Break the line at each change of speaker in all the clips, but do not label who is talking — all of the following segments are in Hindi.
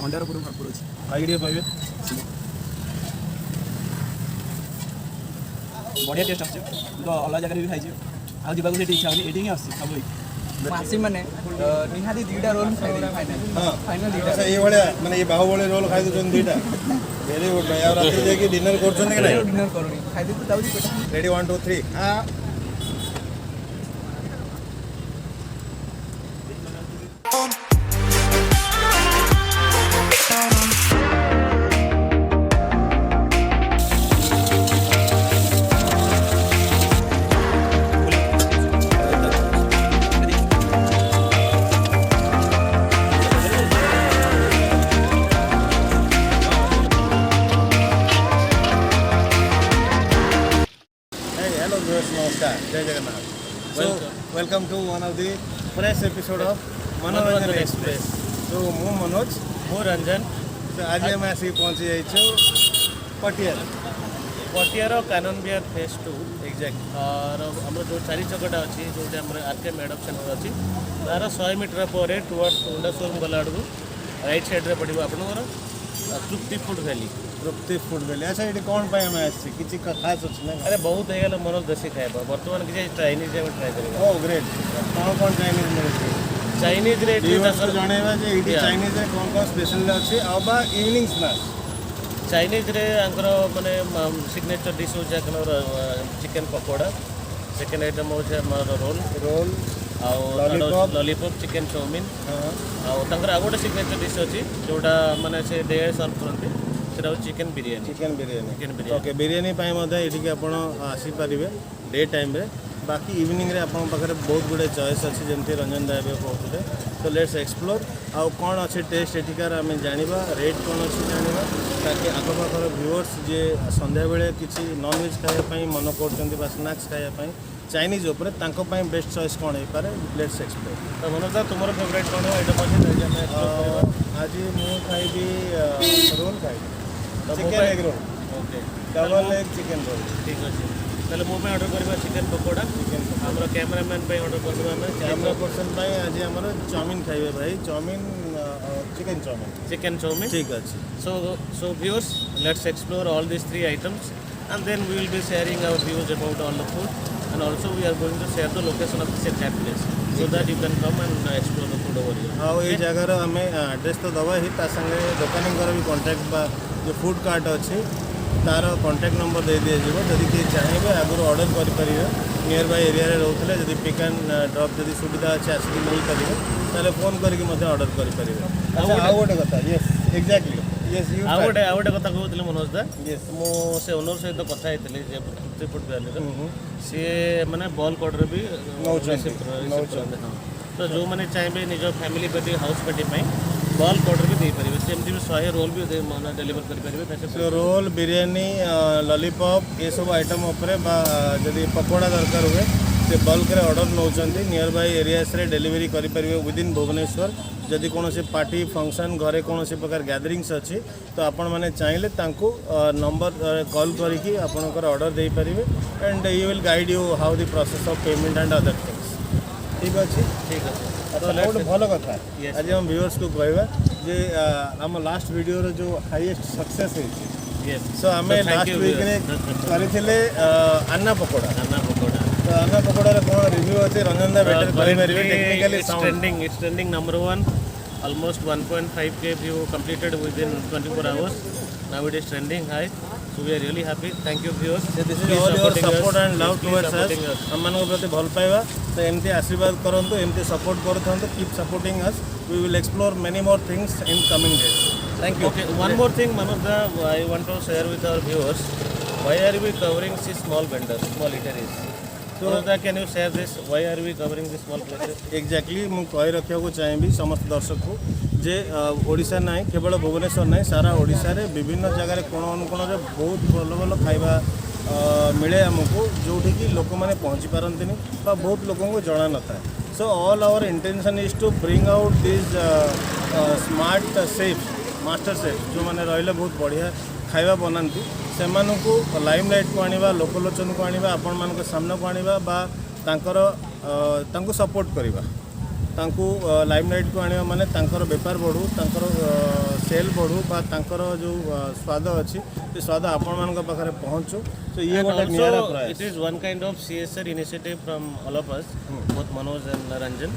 अंडार पूरा भरपूर अच्छे
आइडिया पाइबे
बढ़िया टेस्ट आस अलग जगह भी खाई आज जावाक इच्छा होनी ये आस सब आसी मैंने निहाती दुईटा रोल फाइनल
अच्छा ये भाया माने ये बाहुबली रोल खाई दूसरी दुईटा वेरी गुड भाई और रात जाकि डिनर कर
डिनर करूनी खाई देते
रेडी 1 2 3 हाँ नमस्कार जय Jagannath so welcome to one of the fresh episode of Manoranjan Express तो मु मनोज
मु रंजन
तो आज आम आसिक पहुँची जाइछु
पटियार कानन बिहार फेज 2
एग्जैक्ट
और आम जो चारि चकटा अच्छी जो आरके मेडअप सेंटर अच्छी तार 100 मीटर पर टुवर्ड्स होंडा शोरूम गला आड़ू राइट साइड पड़ो आपंकर तृप्ति फूड वैली
तृप्ति फूड वैली अच्छा ये कौन पाई आम आसी किसी खास अच्छी ना
अरे बहुत हो मनोज देसी खाଇବା बर्तमान किसी चाइनीज ट्राए कर
ओ ग्रेट कौन कौन चाइनीज मिलूँ
चाइनीज रे
जनवा ये चाइनीज कौन कौन स्पेशल अच्छी आबा इवनिंग स्नैक्स
चाइनीज रे आंकर माने सिग्नेचर डिश हो चिकन पकोड़ा सेकेंड आइटम हो roll
roll
lollipop chicken chowmein आउ गोटे सिग्नेचर डिश अच्छी जोटा माने से डे सर्व करते सेटा चिकन बिरयानी
ओके बिरयानी ये आप आसीपारे डे टाइम रे बाकी इवनिंग रे आपन पाखरे बहुत गुड़े चॉइस अच्छी जमती रंजन दाई कहते तो लेट्स एक्सप्लोर आउ कौन अच्छे टेस्ट एठिकार आम जाना रेट कौन अच्छी जाना ताकि आखपाखर व्यूअर्स जे संध्या बेले किसी नॉनवेज खायापी मन कर स्नैक्स खायापी चाइनीज उपर बेस्ट चॉइस कौन हो पारे लेट्स एक्सप्लोर
तो मनोज तुम फेवरेट कौन आइटम अच्छे
आज मुझे खाइबी रोल खाइबी chicken egg roll
okay
double egg chicken roll
ठीक अच्छे ताले मो पे ऑर्डर करबा चिकन पकोड़ा हमरो कैमरामैन पे ऑर्डर करबा हम
कैमरा पर्सन पे आज हमरो चाउमीन खाइबे भाई चाउमीन चिकन चाउमीन
ठीक
अच्छे
so viewers let's explore all these three items and then we will be sharing our views about all the food and also we are going to share the location of this exact place so that you can come and explore the food over here
हाँ ये जगार आम एड्रेस तो दबा ही संगे दुकानी भी कॉन्टैक्ट बा जो फूड कार्ट अच्छी तार कॉन्टैक्ट नंबर दे दिज्व जदि किए चाहिए आगुरी ऑर्डर करेंगे नियर बाय एरिया रोते जब पिक एंड ड्रप जब सुविधा अच्छे आसिक नहीं पारे फोन करके ऑर्डर करेंगे आउ गोटे कथा यस एक्जाक्टली यस
आउ गोटे कथा कहते मनोज दा मुझे ओनर सहित कथा होती तृप्ति फूड वैली सी मैंने बल्क ऑर्डर भी तो जो मैंने चाहिए निज family party house party bulk order भी दे पारे सेमती भी 100 रोल भी डेलीवर करेंगे
रोल बिरयानी लॉलीपॉप ये सब आइटम उपर जदि पकोड़ा दरकार हुए से बल्क रे ऑर्डर नौकरी नियर बाय एरियास रे डिलीवरी करेंगे विदिन भुवनेश्वर जदि कौन फंक्शन फंक्शन घरे कौन प्रकार गैदरिंग्स अच्छी तो आपण मैंने चाहिए नंबर कॉल करके आपणकर ऑर्डर दे पारे and you will guide you how the process of payment and other things ठीक अच्छे अच्छा गोटे भल कथा आज हम व्यूअर्स को कहवा जे आम लास्ट वीडियो रो जो हाईएस्ट सक्सेस है सो आम लास्ट वीक रे करथिले अन्ना पकोड़ा तो अन्ना पकोड़ा रे कोन रिव्यू अछि रंजन दा बेटर करि मारिबे technically
it's trending number 1 almost 1.5k view completed within 24 hours now it is trending high so we are really happy thank you viewers
this is all your support and love towards us हम मानक प्रति भल पाइबा तो एमती आशीर्वाद करंतु एमती सपोर्ट करथंतु keep supporting us we will explore many more things in coming days thank you
okay one more thing Manoj I want to share with our viewers why are we covering these small vendors small eateries so can you share this why are we covering these small places
exactly मु कहि रखिया को चाहिबी समस्त दर्शक को जे ओडिशा नहीं केवल भुवनेश्वर नहीं सारा ओडिशा रे विभिन्न जगह कोण अनुकोण रे बहुत भल भल खाइबा मिले आमको जोठी कि लोक मैंने पहुँची पारती बहुत लोगों को जना न था so all our intention is to bring out this smart chef master chef जो मैंने रही बहुत बढ़िया खाଇବା बनाती से लाइमलाइट को आनिबा लोकलोचन को आनिबा आपण मान सामना को आनिबा बा तांकर तांको सपोर्ट करवा तांको लाइमलाइट को आनिबा माने तांकर व्यापार बढ़ू तांकर सेल बढ़ू बा तांकर जो स्वाद अच्छी से स्वाद आपण मान पाखे पहुँचू तो ये
And
गोटे नियारा
also,
प्रयास
it is one kind of CSR initiative from all of us, both Manoj and Ranjan,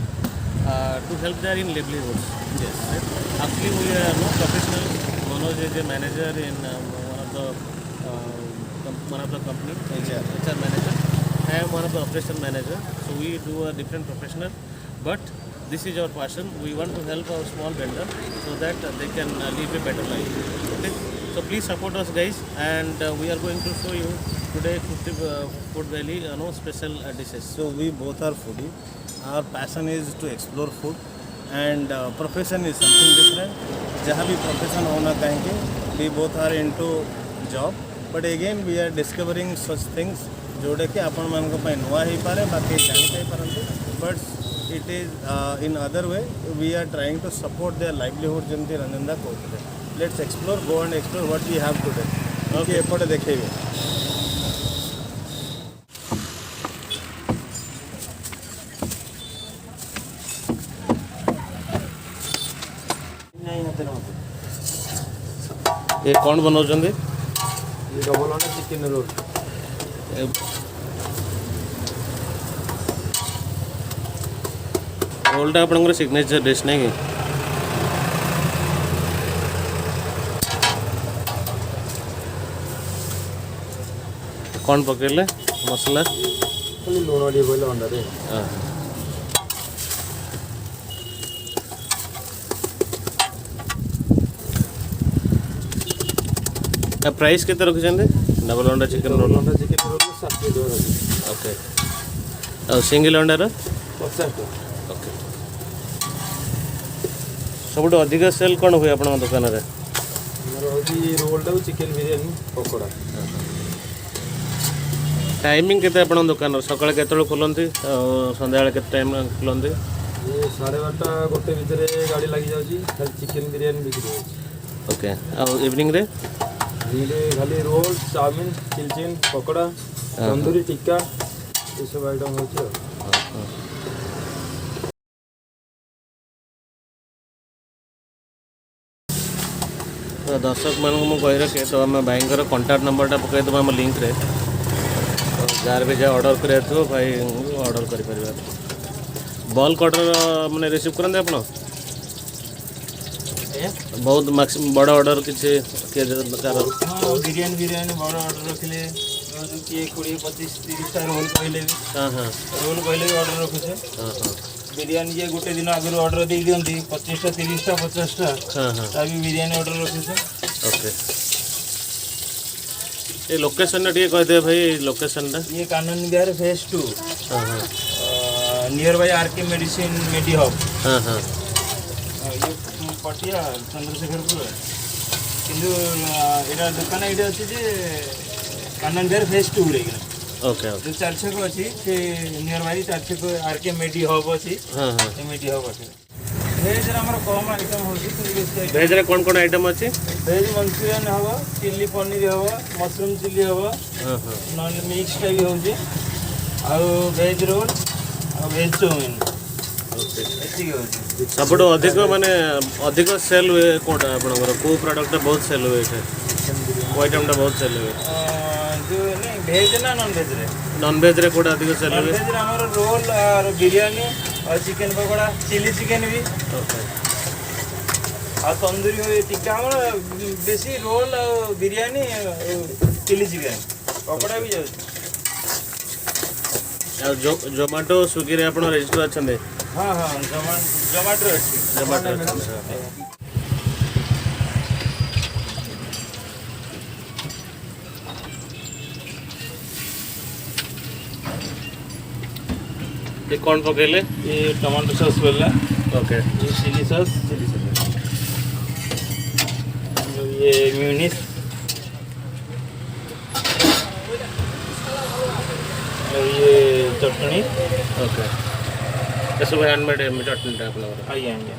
to help their in livelihoods.
Yes.
Right? Actually, we are no professionals. Manoj is a manager in one of the company, HR manager. I am one of the operation manager. So we do a different professional, but this is our passion. We want to help our small vendor so that they can live a better life. Okay. So please support us, guys, and we are going to show you today Food Valley, special dishes.
So we both are foodie. Our passion is to explore food and profession is something different. जहाँ भी profession होना कहेंगे, we both are into job, but again we are discovering such things जोड़े कि आपण मान को पाए नुआ ही पारे बाकी जानी पाई परंतु but it is in other way we are trying to support their livelihood जमती रंजनदा कहते हैं. Let's explore, go and explore what we have today. Okay, एपटे देखेंगे.
ये कौन बनाउछन्ते?
ये डबल अंडा चिकन रोल.
रोलटा आपनकर सिग्नेचर डिश नहीं कि? कौन पकेले मसला?
खाली लूण टिके पइले अंडा रे.
प्राइस केते रखिछन्ते? डबल अंडा चिकन रोल.
अंडा चिकन रोल 60 टका.
ओके. और सिंगल अंडार?
50 टका.
ओके. सबुठ अधिक सेल कौन हुए आपन दुकान रे?
हमर होजी roll chicken biryani pakora.
Timing केते आपन दुकान सकाळ केतळ खोलंती संध्याकाळ केते टाइम खोलंती?
ये 12:30 गोटे भितर गाड़ी लगी जाउची. खाली चिकन बिरयानी बिक्री होची.
ओके. और इवनिंग रे?
खाली रोल, चाउमिन, चिलचिन, पकोड़ा, तंदूरी टिक्का ये सब आइटम होची.
तो दर्शक मानक मुझे कही रखे तो आम भाई कंटाक्ट नंबरटा पकईदेव आम लिंक रे जार भी जहाँ अर्डर कर भाई अर्डर कर बल्क अर्डर मैंने रिसीव करते आप बहुत मैक्सिमम बड़ा ऑर्डर किसी
बिरयानी बिरयानी बड़ ऑर्डर रखिले किए 20-25-30टा रोल कहले भी.
हाँ हाँ
रोल कहले भी ऑर्डर रखुचे.
हाँ हाँ
बिरयानी ये गोटे दिन आगु ऑर्डर दे दियंती 25टा 30टा 50टा
हाँ हाँ
तभी बिरयानी ऑर्डर रखुचे.
ओके. ये लोकेशन टे कहते भाई लोकेशन
ये कानून बिहार फेज 2
हाँ हाँ
nearby RK medicine Medi Hub.
हाँ हाँ
ये पटिया चंद्रशेखरपुर किंतु एटा दुकान एटा अछि जे कानून बिहार फेज 2 रे.
ओके ओके
जो 4 छक अछि से नियर बाय 4 छक आरके मेडी हब अछि.
हाँ हाँ
मेडी हब अछि. भेज रे हमर कम आइटम होछि.
भेज रे कौन कौन आइटम अच्छी?
भेज मंचूरियन हवा, चिल्ली पनीर हवा, मशरूम चिल्ली हवा,
हाँ हाँ
नॉन मिक्स टाइप होछि. आउ भेज रोल आ भेज चाउमिन
ओके.
एति होछि.
सबुठ अधिक माने अधिक सेल हुए कोटा आपनकर को प्रोडक्ट बहुत सेल हुए है को आइटमटा बहुत सेल हुए?
जो नहीं भेज ना नॉन भेज रे?
नॉन वेज रे कोटा अधिक सेल
नॉन
हुए?
भेज रे हमर रोल और बिरयानी और चिकन पकोड़ा, चिली चिकन भी
ओके.
और तंदूरी हो टिक्का. हमर बेसी रोल और बिरयानी चिली चिकन पकोड़ा भी जाउ.
जो जोमेटो स्विगी रे आपण रजिस्टर अछंदे?
हाँ हाँ जोमेटो अछि.
जोमेटो ये कौन पकेले?
ये टमाटो सॉस वाला.
ओके.
ये चिली सॉस. ये म्यूनिस. और ये चटनी.
ओके. ये सब हैंडमेड है चटनी टाइप लगा.
आइए आइए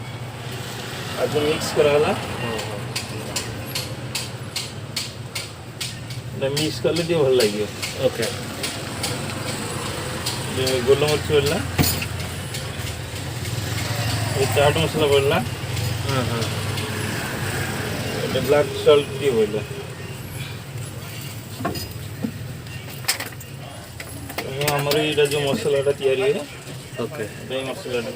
आज मिक्स कराला. मिक्स कले टे भल लगे.
ओके.
गोलमरीच पड़ला. ये चाट मसला पड़ला.
हाँ हाँ
ब्लैक सॉल्ट दिए बोले हमर ये जो मसलाटा तैयारी है
ओके
ये मसलाटा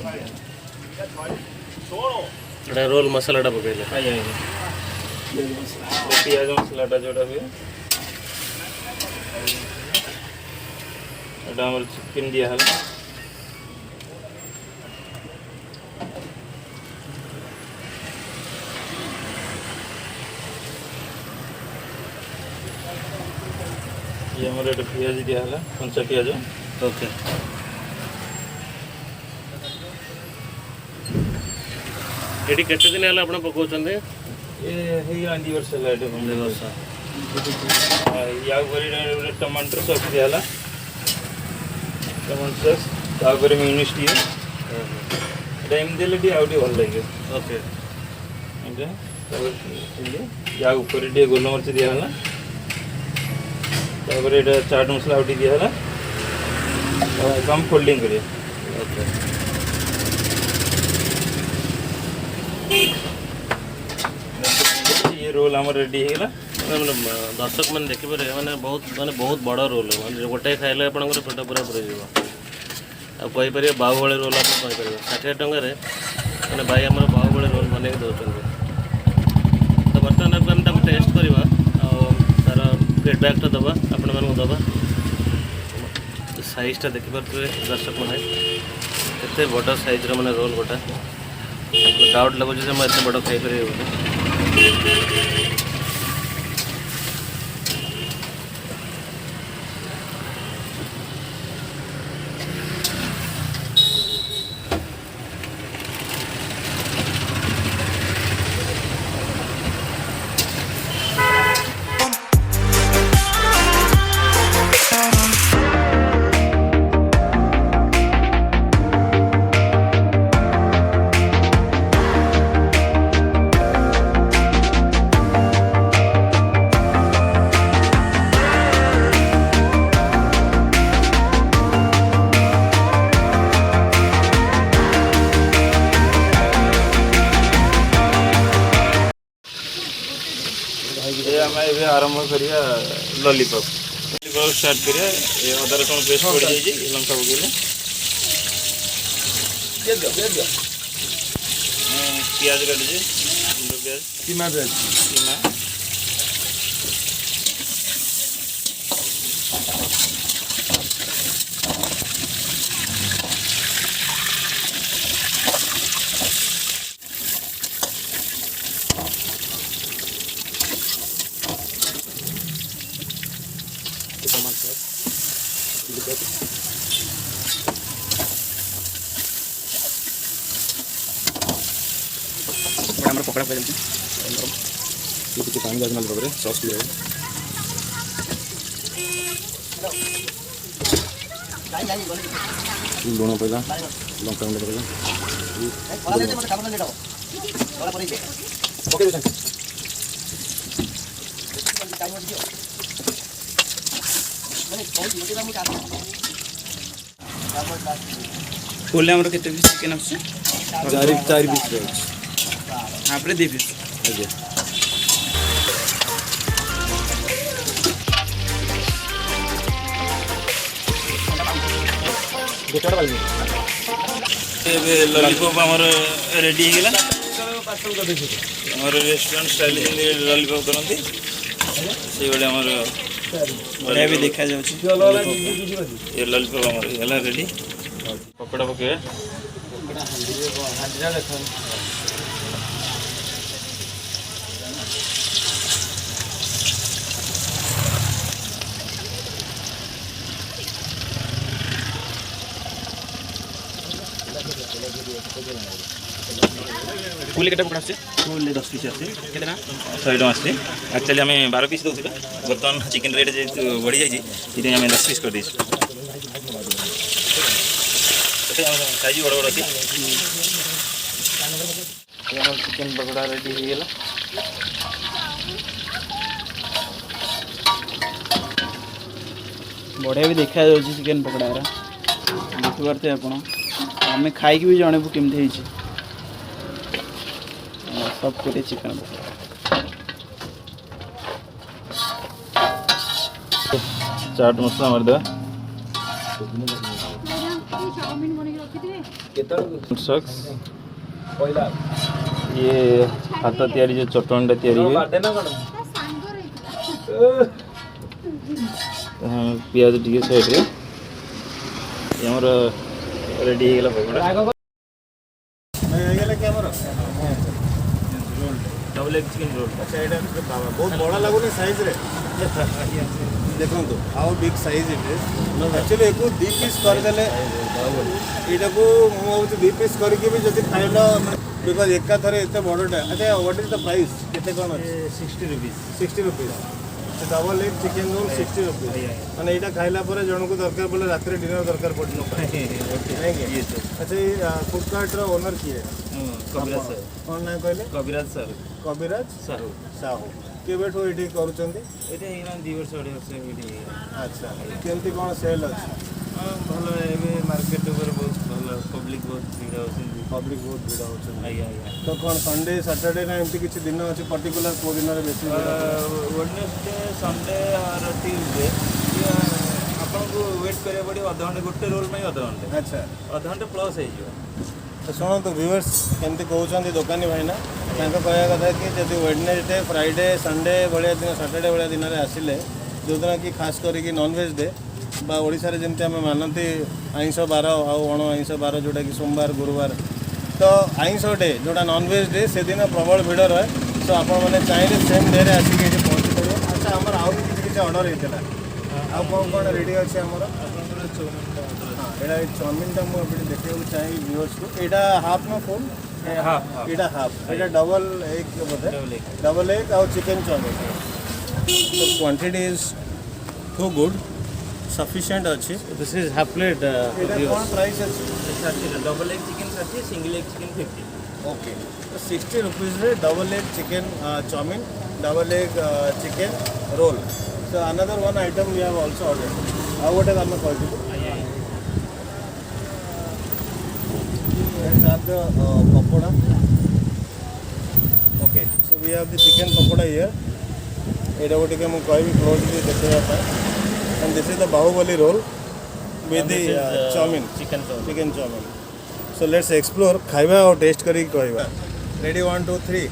एटा रोल मसालाटा पकेले
आया प्याज मसलाटा जोड़ा हुए एटा हमर चिकन दिया है ये हमर एटा प्याज दिया है कंचा प्याज
ओके एटी केते दिन हला आपण पकोचंदे
ये है आंधी वर्ष लाइट हम
देवसा
या वरी टमाटर सॉस दिया है टमाटर सॉस तापर म्यूनिस दिए टाइम देले डी आउटी भल लागे
ओके
एटा तापर या ऊपर डी गोलमरिच दिया है तापर एटा चाट मसाला आउटी दिया है कम फोल्डिंग करिए
ओके
ये रोल हमार रेडी है
ମାନେ ଦର୍ଶକ ମାନେ ଦେଖିପାରିବେ ମାନେ ବହୁତ ବଡ଼ ରୋଲ୍ ମାନେ ଗୋଟାଏ ଖାଇଲେ ଆପଣଙ୍କର ପେଟ ପୁରା ପୁରିଯିବ ଆଉ କହିପାରିବେ ବାହୁବଳି ରୋଲ୍ ଆପଣ କହିପାରିବେ 60 ଟଙ୍କାରେ ମାନେ ଭାଇ ଆମର ବାହୁବଳି ରୋଲ୍ ବନେଇକି ଦେଉଛନ୍ତି ତ ବର୍ତ୍ତମାନ ଆମେ ତାକୁ ଟେଷ୍ଟ କରିବା ଆଉ ତା'ର ଫିଡ଼ବ୍ୟାକ୍ଟା ଦେବା ଆପଣମାନଙ୍କୁ ଦେବା ସାଇଜ୍ଟା ଦେଖିପାରୁଥିବେ ଦର୍ଶକ ମାନେ କେତେ ବଡ଼ ସାଇଜ୍ର ମାନେ ରୋଲ୍ ଗୋଟା ଡାଉଟ୍ ଲାଗୁଛି ଯେ ମୁଁ ଏତେ ବଡ଼ ଖାଇପାରିବି ବୋଲି
ये आम ए आरंभ करिया लॉलीपॉप स्टार्ट करिया ये अदा रसुण पेस्ट पड़ जाइए लंका पकेले प्याज काटिजे प्याज
कीमा प्याज
कीमा
ଆମର ପକୋଡ଼ା ଖାଇଯାଉଛି ଟିକେ ପାଣି ଯାଉଛି ନହେଲେ ପକୋଡ଼ା ସସ୍ ଟିକେ ଲୁଣ ପଇଲା ଲଙ୍କା ଗୁଣ୍ଡ ପକେଇବା ପକେଇ ଦେଉଛନ୍ତି ଫୁଲ୍ ଆମର କେତେ ପିସ୍ ଚିକେନ୍ ଆସୁଛି 4 ପିସ୍ ରହୁଛି हाफ 2 पीस आज्ञा
लॉलीपॉप आमर रेडी हो गला आमर रेस्टोरेंट स्टाइल लॉलीपॉप करती से बड़े आमर बढ़िया भी देखा जाଉଛି ये लॉलीपॉप आमर है रेडी पकोड़ा पके
फुल केटा पकड़ा फुल 10 पीस आसे केतना
100 टका आसे एक्चुअली हमें 12 पीस दउथिला बर्तन चिकन रेट जे बढ़ी जाई इते हमें 10 पीस कर दी साइज बड़ बड़ अछि हमर चिकन पकोड़ा रेडी हो गेला
बढ़िया भी देखा जाଉଛି चिकन पकोड़ा रा देखि पारते आपण हमें खाई के भी जानबु केमते हिची सब कोटे चिकन पकोड़ा
चाट मसला मारदेवा सक्स ये हाथ तैयारी जो चटणीटा तैयारी हुए पियाज टी साइड आमर रेडी हो गला डबल एग चिकेन रोल
अच्छा ये बहुत बड़ा लगुनि साइज रे देखो how big size it is actually एक 2 पीस करदेले यहाँ को मुझे 2 पीस करके भी जब खाइल बिकज एका थरे एत बड़टा अच्छा व्हाट इज द प्राइस केते कोन
60 rupees
60 rupees double egg chicken roll 60 rupees माने एटा खाइला पर जन को दरकार बोले रात डिनर दरकार पड़नो अच्छा ये फूड कार्ट रो ओनर किए
कविराज सर
कौन ना कहले
कविराज सर
कविराज
साहू
साहू केबेठो एठी करूचंदी
ये 2 वर्ष 2.5 वर्ष
अच्छा केमती कौन सेल अच्छी
भल ए मार्केट बहुत भल पब्लिक बहुत भिड़ होती
पब्लिक बहुत भिड़ होती
आज्ञा आज्ञा
तो कौन संडे सैटरडे ना एमती किसी दिन अच्छे पर्टिकुलर को दिन रे बेसी
वेडनेसडे संडे और ट्यूजडे आपको वेट करा पड़े अध घंटे गोटे रोल में अध घंटे
अच्छा
अध घंटे प्लस हो
तो शुणु तो व्यूअर्स केमती कहते दुकानी भाईना कहया कथा कि जब वेडनेसडे फ्राइडे संडे भाया दिन सैटरडे भाया दिन में आसिले जो दिन कि खास करके नॉनवेज डे बा ओडिशा रे जेमती आम मानती आइंष बार अण आइंष बार जोटा कि सोमवार गुरुवार तो आइंष डे जोटा नॉनवेज डे से दिन प्रबल भिड़ रहे तो आपण मैंने चाहिए सेम डे रे आसिक पहुँची पारे अच्छा आमर आउ किसी ऑर्डर होता आउ कौन कौन रेडी अच्छे आमर हाँ यहाँ चाउमिनटा मुझे देखा चाहिए व्यूअर्स को यहाँ हाफ ना फुल यहाँ हाफ यहाँ डबल एग बोधे डबल एग आउ चिकेन चाउमिन तो quantity is too good sufficient अच्छी
दिस इज हाफ प्लेट
कौन प्राइस अच्छी
double egg chicken 30 single egg chicken 50
okay तो 60 rupees double egg chicken chowmein double egg chicken roll so another one item we have also ordered how what is आम कहती let's have the pakoda okay so we have the chicken pakoda here एटा गोटे के मुझे कहि क्लोजली देखा and this is the bahubali roll with the chowmin
chicken
chicken chowmin so let's explore खाइबा और टेस्ट करी कहबा ready 1 2 3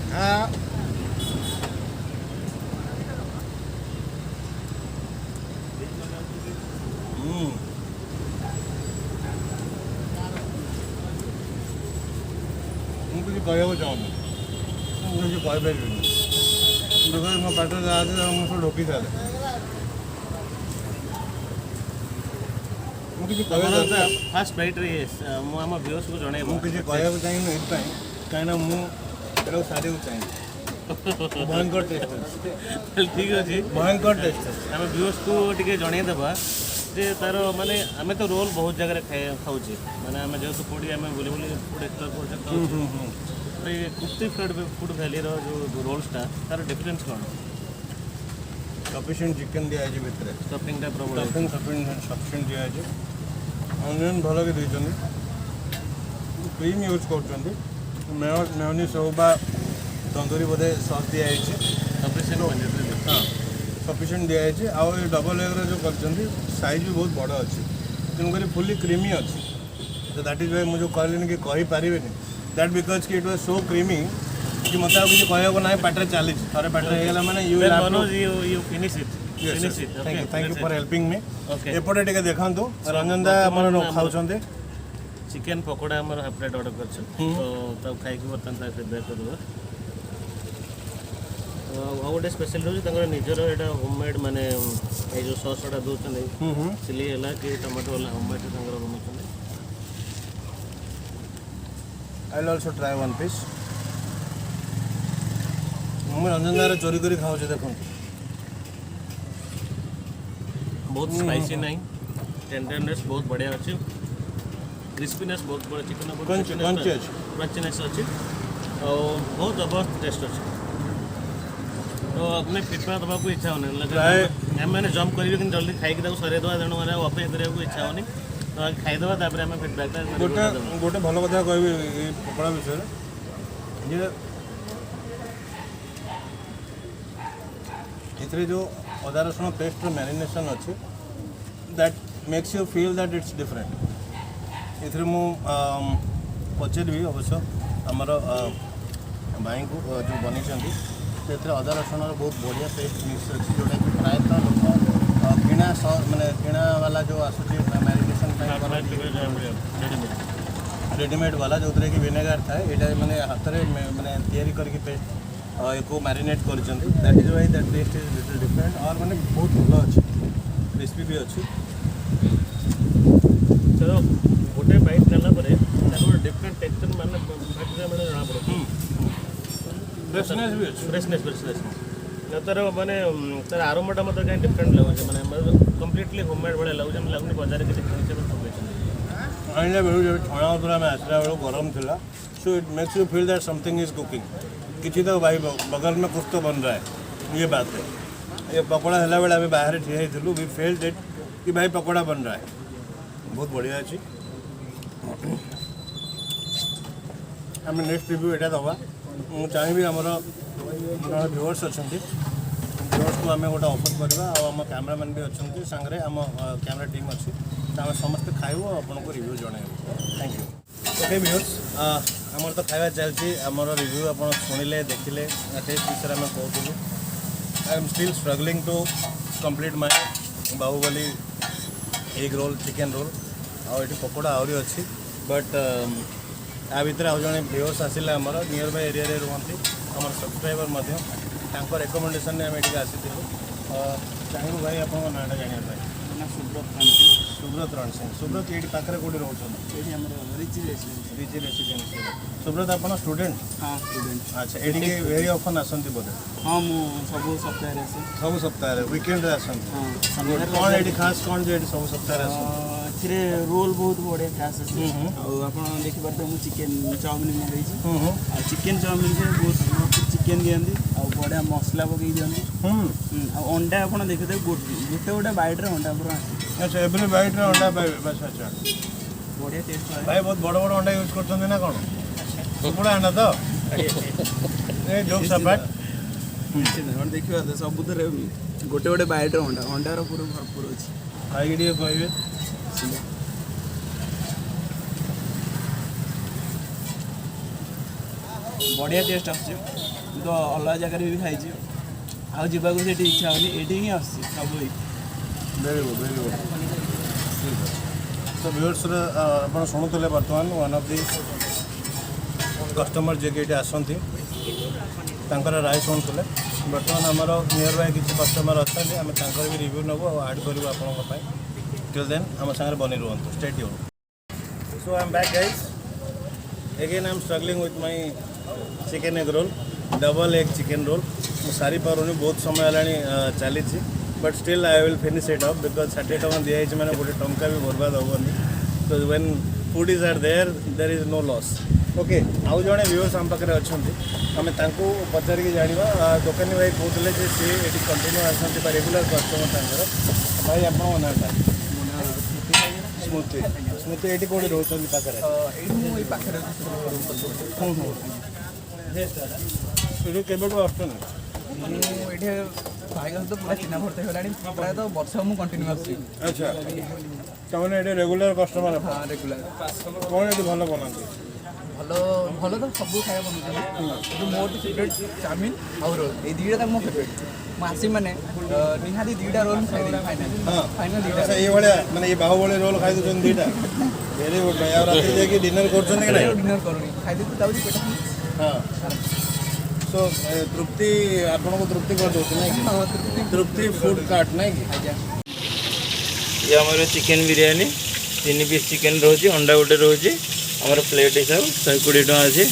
मुझे कहना चाहूँ मुझे कहीपर बिकज मो पाटे जहाँ मुझे ढोकी था मुझे
फास्ट फ्लाइट रे आम व्यूअर्स को जन
मुझे कहना चाहिए कहीं मुझे सारे चाहिए भयंकर टेस्ट
ठीक अच्छे
भयंकर टेस्ट
आम व्यूअर्स को टे जनईदेवा जे तार माने आम तो रोल बहुत जगह खाऊे माने आम जेहतु पड़ी आम बुले बुले फूड एक्सप्लोर कर तो ये कुर्ती फूड वैली जो रोल्सटा तार डिफरेंस कौन
सफिशिएंट चिकेन दिया भितर
स्टफिंगटा प्रबल
सफिशिएंट दिया अनियन भल भी देते क्रीम यूज कर मेयोनीज हो तंदूरी बोधे सस दिखाई सफिशिएंट दिखाई आउ डबल एग्रे जो कर साइज भी बहुत बड़ अच्छी तेणुक फुली क्रीमी अच्छी तो दैट इज वाई मुझे कहली कि कहीपर दैट बिकज कि इट वाज सो क्रीमी कि मत किसी कहना ना पाटे चली थे पाटे मैंने
you finish it
thank you for helping me एपटे टे देखा रंजन दा खाऊ
चिकेन पकोड़ा आम हाफ प्लेट ऑर्डर कर तो खाई बर्तमान फीडबैक कर गोटे स्पेशल रोज निजर यहाँ होममेड माने जो सस गुड़ा दूसरे चिली है कि टमाटो वाला होममेड बनाते
I will also try one piece मुझे रंजन दार चोरी कर खाऊ देखो
बहुत स्पाइसी नहीं टेंडरनेस बहुत बढ़िया अच्छे क्रिस्पीनेस बहुत बड़ा चिकन क्रंचीनेस अच्छी और बहुत जबरदस्त टेस्ट अच्छे तो अपने फीडबैक देवा इच्छा होनी मैंने जम्प कर जल्दी खाई सर देवा तेणु मैंने अपेक्षा करने इच्छा होनी तो खाईदेवा आम फीडबैक
गोटे भल कथा कह पकड़ा विषय ये जो अदा रसुण पेस्ट मैरिनेशन अच्छी that makes you feel that it's different इधर मु पचारि अवश्य आमर भाई को जो बनी से अदा रसुण बहुत बढ़िया पेस्ट मिक्स अच्छी जोटा कि प्रायतः लोक किणा माने किणा वाला जो आसूची मैरिनेशन रेडीमेड वाला जो कि विनेगार थाए यहाँ मैंने हाथ में मैंने तैयारी करके पेस्ट को मैरिनेट कर that is why that taste is little different और मैंने बहुत भल अच्छी क्रिस्पी भी अच्छी
तो गोटे बाइट नेला परे गोटे डिफरेंट टेक्सचर माने मैंने जना पड़े
फ्रेशनेस भी अच्छी
फ्रेशनेस तार माने तार आरोमाटा मत कहीं डिफरेंट लगे मैंने कम्प्लीटली होममेड भाई लगे लगुनि बाजार के
आने बेलू जब छणा होता आम आसला बेलू गरम था so it makes you feel that something is cooking किसी तो भाई बगल में कुछ तो बन रहा है ये बात है ये पकौड़ा है बेले आम बाहर ठिया थे वी फेल्ट इट कि भाई पकौड़ा बन रहा है बहुत बढ़िया अच्छी आम नेक्स्ट रिव्यू यहाँ दवा मुझे चाहिए आमर व्यूअर्स अच्छा व्यूअर्स को आम गोटे ऑफर करवा आम कैमरामैन भी अच्छा सांगे आम कैमरा टीम अच्छी आम समस्ते खाइबू आपन को रिव्यू जनइबू थैंक यू ओके व्यूअर्स आमर तो खाଇବା चलती आमर रिव्यू आप शुणिले देखिले टेस्ट विषय में कहूँ I am still struggling to complete my Baahubali egg roll chicken roll आउ पकोड़ा आहरी अच्छी बट आ भितर आउ जड़े व्यूअर्स आसिले आमर नियर बाय एरिया रे रुहंती आमर सब्सक्राइबर मध्य तांको रेकमेंडेशन ने आम एठी आसीथिलु चाहूँ भाई आपन नाटा जानिया पाई सुब्रत रण सिंह सुब्रत ये पाखे कौटी रोचे
रिची रेसिडेंस
सुब्रत आप स्टूडेंट
हाँ स्टूडेंट
अच्छा ये वेरी ऑफन आसती बोधे
हाँ सब सप्ताह
सब सप्ताह वीकेंड आसती
हाँ
कौन ये खास कौन जो सब सप्ताह
एथिरे रोल बहुत बढ़िया खास अच्छे आप देखिपारे मुझे चिकेन चाउमिन मंगाई चिकेन चाउमिन से बहुत चिकेन दिखती बढ़िया मसला पकई दिखती अंडा आप देखते गोटे गोटे बाइट्रे अंडा पूरा
अच्छा एवरी बाइट अंडा पाइबे बस अच्छा
बढ़िया टेस्ट
भाई बहुत बड़ बड़ अंडा यूज करते ना कौन कुकुड़ा अंडा तो ये जोक सपाट
देखिए सब गोटे गोटे बाइट्रे अंडा अंडार पूरा भरपूर अच्छे
खाई टे कहे
बढ़िया टेस्ट आसुचे तो अलग जगह भी खाई आउ जावाक इच्छा होनी ये ही आस सब
वेरी गुड तो व्यूअर्स आप शुणुले बर्तमान वन ऑफ दी कस्टमर जे ये आसती राय शुणुले बर्तमान आमर नियर बाय किसी कस्टमर अच्छा आम भी रिव्यू नबू आड करूँ आपंपाई टिल देन आम सागर बनी रुहतु stay tuned so I am back guys again I am struggling with my chicken egg roll double egg chicken roll मुझे सारी पारूनी बहुत समय है चली but still I will finish it up because 60 टका दिखाई मैंने गोटे टंका भी बर्बाद हेनी तो when food is are there is no loss okay आउ जड़े व्यूअर्स आम पाखे अच्छा आम पचारिक जाना दोकानी भाई कहते सी ये कंटिन्यू आसती रेगुलर कस्टमर भाई आप नाटा स्मृति स्मृति ये कौटी रोचे पाखे केबू आसुन
मुझे भाई तो पूरा चिन्ह भर्ती होगा प्राय तो वर्ष मुझे कंटिन्यू आसी
अच्छा तमें ये रेगुलर कस्टमर
हाँ रेगुलर
कौन ये भल बनाती
भल भल तो सब खाया बनाते मोर फेवरेट चाउमिन और रोल ये दुईटा मो फेवरेट मुझे मैंने निहाती दुईटा रोल खाई फाइनाल फाइनाल दुईटा
ये भाया मैंने ये बाहुबली रोल खाई दूसरी दुईटा वेरी गुड भाई और रात जाकि डिनर कर
डिनर करूनी खाई देते ताऊ पेट
हाँ सो तृप्ति आपको तृप्ति कर दो तृप्ति फूड कार्ट नहीं कि
ये हमारे चिकेन बिरयानी 3 पीस चिकेन रोचे अंडा गोटे रोचे हमारे प्लेट हिसाब 120 टका अच्छे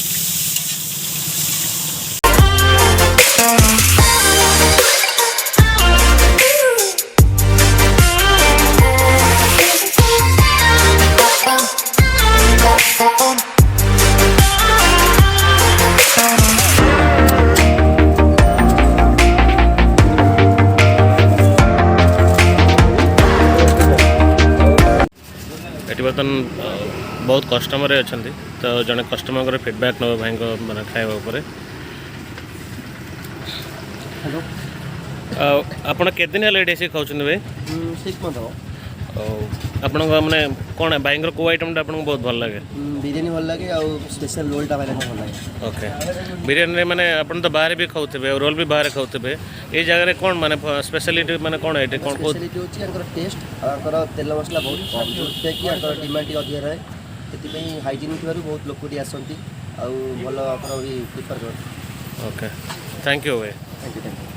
ये बर्तन बहुत कस्टमर अच्छा तो जड़े कस्टमर फीडबैक नब भाई मैं खाଇବା ଆପଣ କେତେ ଦିନ ହେଲା ଏଠି ଆସିକି ଖାଉଛନ୍ତି ଭାଇ?
6 month ହେବ।
ଆଉ ଆପଣଙ୍କ ମାନେ କ'ଣ ଭାଇଙ୍କର କେଉଁ ଆଇଟମ୍ଟା ଆପଣଙ୍କୁ ବହୁତ ଭଲ ଲାଗେ?
ବିରିୟାନୀ ଭଲ ଲାଗେ ଆଉ ସ୍ପେଶାଲ ରୋଲ୍ଟା ଭାଇ ଭଲ ଲାଗେ।
ଓକେ ବିରିୟାନୀରେ ମାନେ ଆପଣ ତ ବାହାରେ ବି ଖାଉଥିବେ ଆଉ ରୋଲ୍ ବି ବାହାରେ ଖାଉଥିବେ ଏଇ ଜାଗାରେ କ'ଣ ମାନେ ସ୍ପେଶାଲିଟି ମାନେ କ'ଣ ଏଠି କ'ଣ
ସ୍ପେଶାଲିଟି ହେଉଛି ଆଙ୍କର ଟେଷ୍ଟ ଆଉ ଆଙ୍କର ତେଲ ମସଲା ବହୁତ କମ୍ ଯେଉଁଥିପାଇଁ ଆଙ୍କର ଡିମାଣ୍ଡ ଟିକେ ଅଧିକା ରହେ ସେଥିପାଇଁ ହାଇଜିନ୍ ଥିବାରୁ ବହୁତ ଲୋକ ଏଠି ଆସନ୍ତି ଆଉ ଭଲ ଆଙ୍କର ବି ପ୍ରିଫର୍ କରନ୍ତି।
ଓକେ ଥ୍ୟାଙ୍କ ୟୁ ଭାଇ।
Thank you.